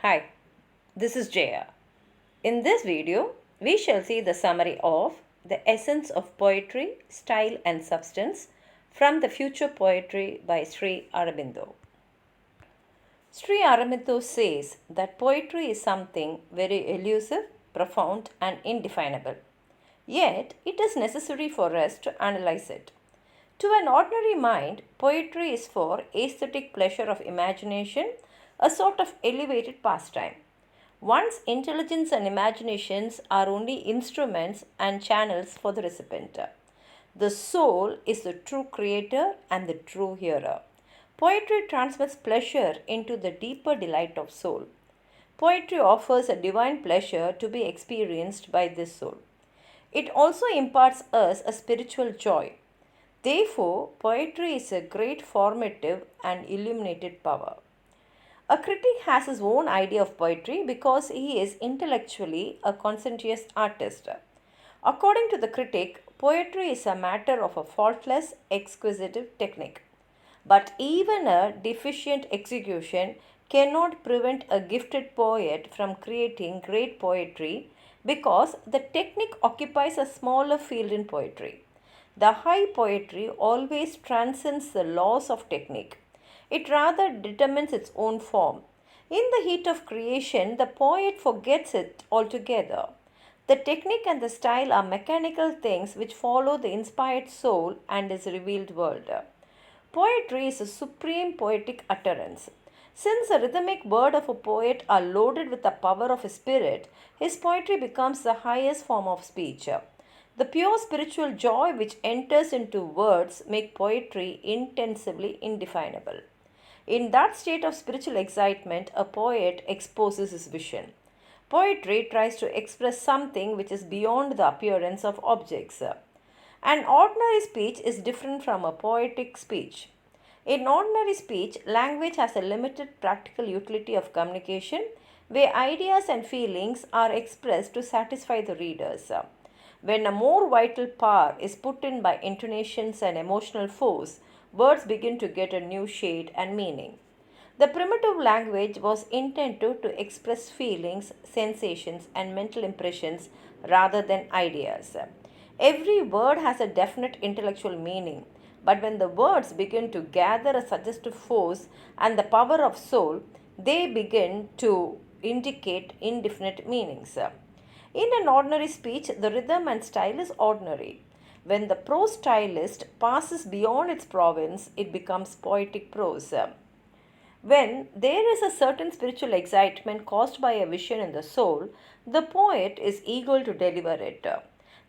Hi, this is Jaya. In this video, we shall see the summary of the essence of poetry, style and substance from the Future Poetry by Sri Aurobindo. Sri Aurobindo says that poetry is something very elusive, profound and indefinable. Yet, it is necessary for us to analyze it. To an ordinary mind, poetry is for aesthetic pleasure of imagination, a sort of elevated pastime. One's intelligence and imaginations are only instruments and channels for the recipient. The soul is the true creator and the true hearer. Poetry transmits pleasure into the deeper delight of soul. Poetry offers a divine pleasure to be experienced by this soul. It also imparts us a spiritual joy. Therefore, poetry is a great formative and illuminated power. A critic has his own idea of poetry because he is intellectually a conscientious artist. According to the critic, poetry is a matter of a faultless, exquisite technique. But even a deficient execution cannot prevent a gifted poet from creating great poetry because the technique occupies a smaller field in poetry. The high poetry always transcends the laws of technique. It rather determines its own form. In the heat of creation, the poet forgets it altogether. The technique and the style are mechanical things which follow the inspired soul and his revealed world. Poetry is a supreme poetic utterance. Since the rhythmic words of a poet are loaded with the power of his spirit, his poetry becomes the highest form of speech. The pure spiritual joy which enters into words make poetry intensively indefinable. In that state of spiritual excitement, a poet exposes his vision. Poetry tries to express something which is beyond the appearance of objects. An ordinary speech is different from a poetic speech. In ordinary speech, language has a limited practical utility of communication where ideas and feelings are expressed to satisfy the readers. When a more vital power is put in by intonations and emotional force, words begin to get a new shade and meaning. The primitive language was intended to express feelings, sensations, and mental impressions rather than ideas. Every word has a definite intellectual meaning, but when the words begin to gather a suggestive force and the power of soul, they begin to indicate indefinite meanings. In an ordinary speech, the rhythm and style is ordinary. When the prose stylist passes beyond its province, it becomes poetic prose. When there is a certain spiritual excitement caused by a vision in the soul, the poet is eager to deliver it.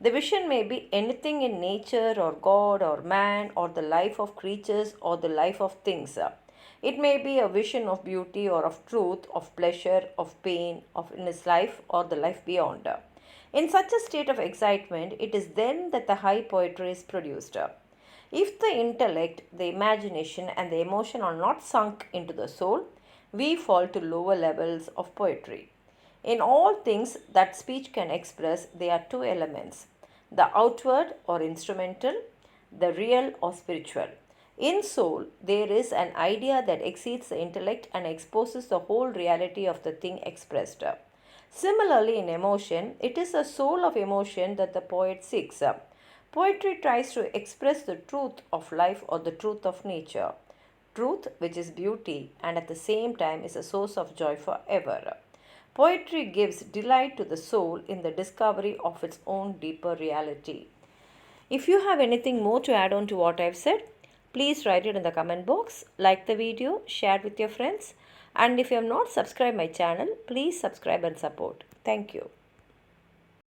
The vision may be anything in nature or God or man or the life of creatures or the life of things. It may be a vision of beauty or of truth, of pleasure, of pain, of in his life or the life beyond. In such a state of excitement, it is then that the high poetry is produced. If the intellect, the imagination, and the emotion are not sunk into the soul, we fall to lower levels of poetry. In all things that speech can express, there are two elements: the outward or instrumental, the real or spiritual. In soul, there is an idea that exceeds the intellect and exposes the whole reality of the thing expressed. Similarly, in emotion, it is the soul of emotion that the poet seeks. Poetry tries to express the truth of life or the truth of nature, truth which is beauty and at the same time is a source of joy forever. Poetry gives delight to the soul in the discovery of its own deeper reality. If you have anything more to add on to what I've said, please write it in the comment box, like the video, share it with your friends, and if you have not subscribed my channel, please subscribe and support. Thank you.